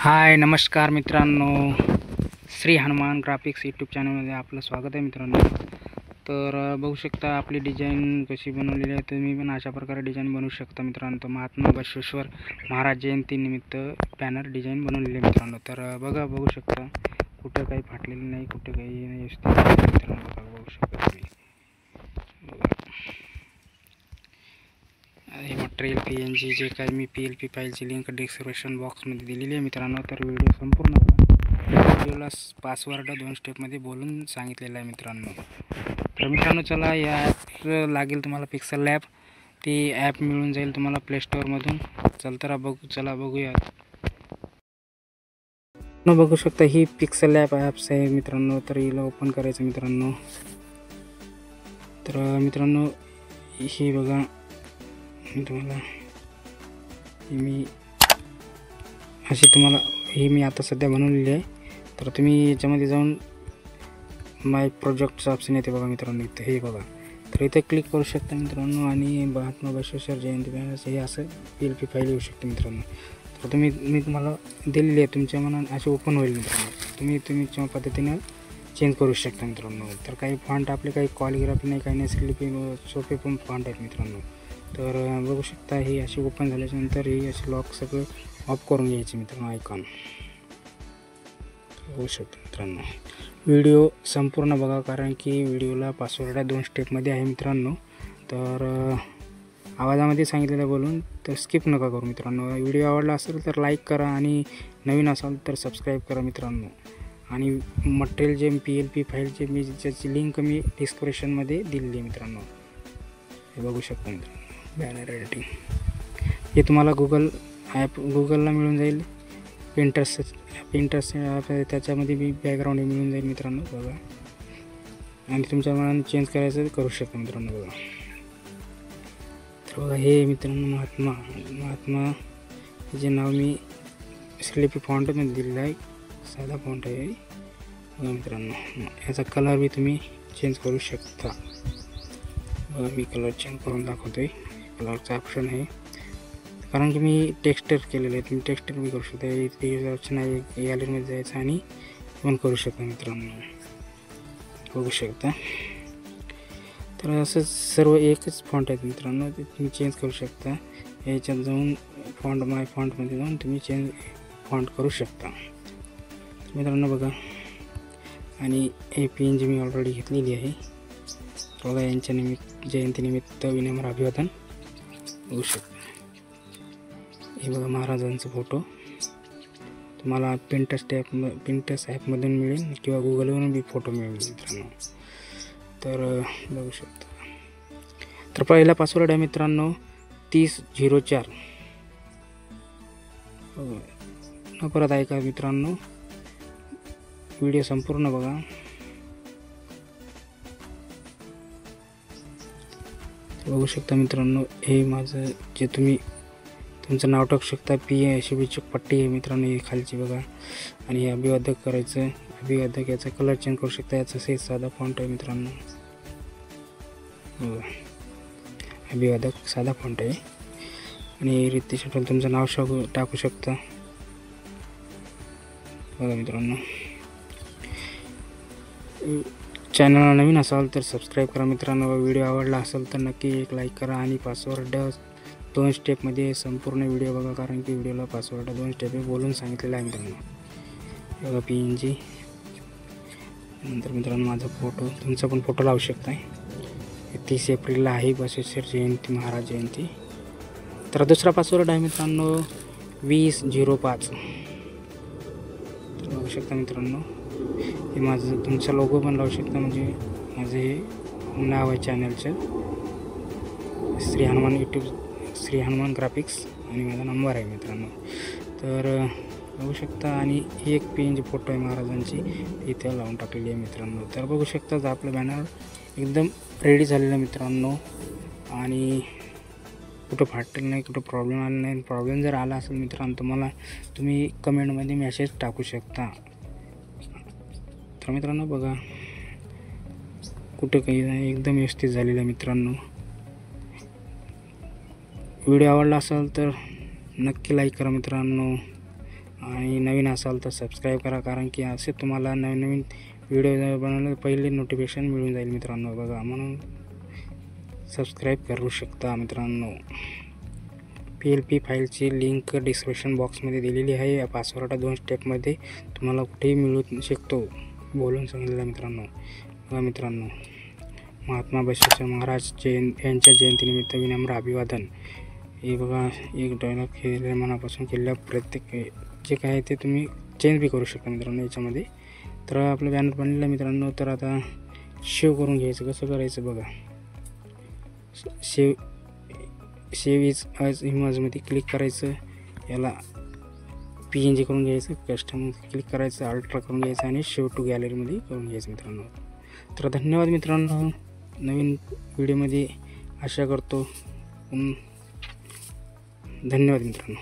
हाय नमस्कार मित्रांनो, Shri Hanuman graphics YouTube चॅनलमध्ये आपलं स्वागत आहे मित्रांनो। तर बघू शकता आपली डिझाईन कशी बनवलेली आहे। तुम्ही पण अशा प्रकारे डिझाईन बनवू शकता मित्रांनो। तर महात्मा बसवेश्वर महाराज जयंती निमित्त बॅनर डिझाईन बनवलेली आहे मित्रांनो। तर बघू शकता कुठं काही फाटलेलं नाही, कुठं काही नाही मित्रांनो। बघू शकता तुम्ही हे मटेरियल PNG जे काही मी PLP फाईलची लिंक डिस्क्रिप्शन बॉक्समध्ये दिलेली आहे मित्रांनो। तर व्हिडिओ संपूर्ण बघा। व्हिडिओला पासवर्ड 2 स्टेपमध्ये बोलून सांगितलेलं आहे मित्रांनो। तर मित्रांनो चला या ॲप लागेल तुम्हाला पिक्सल लॅब, ती ॲप मिळून जाईल तुम्हाला प्ले स्टोअरमधून। चला बघूया। बघू शकता ही पिक्सल लॅब ॲप्स आहे मित्रांनो। तर हिला ओपन करायचं मित्रांनो। तर मित्रांनो ही बघा तुम्हाला मी आता सध्या बनवलेली आहे। तर तुम्ही याच्यामध्ये जाऊन माय प्रोजेक्टचं ऑप्शन येते बघा मित्रांनो, इथं हे बघा। तर इथे क्लिक करू शकता मित्रांनो आणि महात्मा बसवेश्वर जयंती बॅनर्स हे असं PLP फाईल येऊ शकते मित्रांनो। तर मी तुम्हाला दिलेली आहे, तुमच्या मनात असे ओपन होईल मित्रांनो। तुम्ही तुमच्या पद्धतीनं चेंज करू शकता मित्रांनो। तर काही फॉन्ट आपले काही कॉलिग्राफी नाही, काही नाही, स्लिपी सोपे पण फॉन्ट आहेत मित्रांनो। तर बघू शकता ही अशी ओपन झाल्याच्यानंतर ही अशी लॉक सगळं ऑफ करून घ्यायची मित्रांनो आयकॉन। बघू शकता मित्रांनो व्हिडिओ संपूर्ण बघा, कारण की व्हिडिओला पासवर्ड 2 स्टेपमध्ये आहे मित्रांनो। तर आवाजामध्ये सांगितलेलं बोलून तर स्किप नका करू मित्रांनो। व्हिडिओ आवडला असेल तर लाईक करा आणि नवीन असाल तर सबस्क्राईब करा मित्रांनो। आणि मटेरियल जे PLP फाईलचे ज्याची लिंक मी डिस्क्रिप्शनमध्ये दिलेली आहे मित्रांनो, हे बघू शकता मित्रांनो। बॅनर एडिटिंग हे तुम्हाला गुगलला मिळून जाईल। पिंटरेस्ट त्याच्यामध्ये मी बॅकग्राऊंड मिळून जाईल मित्रांनो बघा। आणि तुमच्या मनाने चेंज करायचं करू शकता मित्रांनो बघा। तर बघा हे मित्रांनो महात्मा जे नाव मी स्लिपी फॉन्टमध्ये दिलेलं आहे, साधा फॉन्ट आहे बघा मित्रांनो। याचा कलर बी तुम्ही चेंज करू शकता बघा। मी कलर चेंज करून दाखवतोय, कलरचा ऑप्शन आहे, कारण की मी टेक्स्चर केलेलं आहे। तुम्ही टेक्स्चर बी करू शकता। इथे ऑप्शन आहे, गॅलरीमध्ये जायचं आणि पण करू शकता मित्रांनो, बघू शकता। तर असं सर्व एकच फॉन्ट आहेत मित्रांनो, ते तुम्ही चेंज करू शकता। याच्यात जाऊन माय फॉन्टमध्ये जाऊन तुम्ही चेंज फॉन्ट करू शकता मित्रांनो बघा। आणि हे PNG मी ऑलरेडी घेतलेली आहे बघा। यांच्या जयंतीनिमित्त विनम्र अभिवादन बघू शकता। हे बघा महाराजांचा फोटो तुम्हाला पिंटरेस्ट ॲपमधून मिळेल किंवा गुगलवरून बी फोटो मिळेल मित्रांनो। तर बघू शकता। तर पहिला पासवर्ड आहे मित्रांनो 3004 परत ऐका मित्रांनो, व्हिडिओ संपूर्ण बघा। बघू शकता मित्रांनो हे माझं जे तुमचं नाव टाकू शकता। अशी पट्टी आहे मित्रांनो ही खालची बघा। आणि हे अभिवादक करायचं, अभिवादक याचा कलर चेंज करू शकता। याचा साधा फॉन्ट आहे मित्रांनो बघा, अभिवादक साधा फॉन्ट आहे। आणि रितेश शटल तुमचं नाव टाकू शकता बघा मित्रांनो। चॅनलला नवीन असाल तर सबस्क्राईब करा मित्रांनो। व्हिडिओ आवडला असेल तर नक्की एक लाईक करा आणि पासवर्ड 2 स्टेपमध्ये संपूर्ण व्हिडिओ बघा, कारण की व्हिडिओला पासवर्ड 2 स्टेप बोलून सांगितलेलं आहे मित्रांनो बघा। PNG नंतर मित्रांनो माझा फोटो, तुमचा पण फोटो लावू शकता। 30 एप्रिलला आहे बसवेश्वर जयंती, महाराज जयंती। तर दुसरा पासवर्ड आहे मित्रांनो 2005 बघू शकता मित्रांनो। हे माझं तुमचा लोगो पण लावू शकता, म्हणजे माझं हे नाव आहे चॅनलचं श्री हनुमान ग्राफिक्स आणि माझा नंबर आहे मित्रांनो। तर बघू शकता। आणि एक PNG फोटो आहे महाराजांची, इथे लावून टाकलेली आहे मित्रांनो। तर बघू शकता आपलं बॅनर एकदम रेडी झालेलं आहे मित्रांनो। आणि कुठं फाटलं नाही, कुठं प्रॉब्लेम आला नाही। प्रॉब्लेम जर आला असेल मित्रांनो तुम्ही कमेंटमध्ये मेसेज टाकू शकता। तर मित्रांनो बघा कुठं काही नाही, एकदम व्यवस्थित झालेलं आहे मित्रांनो। व्हिडिओ आवडला असेल तर नक्की लाईक करा मित्रांनो आणि नवीन असाल तर सबस्क्राईब करा, कारण की असे तुम्हाला नवीन नवीन व्हिडिओ बनवले पहिले नोटिफिकेशन मिळून जाईल मित्रांनो. बघा, म्हणून सबस्क्राईब करू शकता मित्रांनो. PLP फाईलची लिंक डिस्क्रिप्शन बॉक्समध्ये दिलेली आहे. या पासवर्ड 2 स्टेपमध्ये तुम्हाला कुठेही मिळू शकतो, बोलून सांगितलं मित्रांनो. बघा मित्रांनो, महात्मा बसवेश्वर महाराज यांच्या जयंतीनिमित्त विनम्र अभिवादन. हे बघा, एक डायलॉग केलेल्या मनापासून केलेल्या प्रत्येक जे काय ते तुम्ही चेंज बी करू शकता मित्रांनो याच्यामध्ये. तर आपलं बॅनर बनलेलं मित्रांनो. तर आता सेव्ह करून घ्यायचं. कसं करायचं बघा, सेव्ह इज इमेजमध्ये क्लिक करायचं, याला PNG करून घ्यायचं, कस्टम क्लिक करायचं, अल्ट्रा करून घ्यायचं आणि सेव्ह टू गॅलरीमध्ये करून घ्यायचं मित्रांनो. तर धन्यवाद मित्रांनो. नवीन व्हिडिओमध्ये आशा करतो. धन्यवाद मित्रांनो.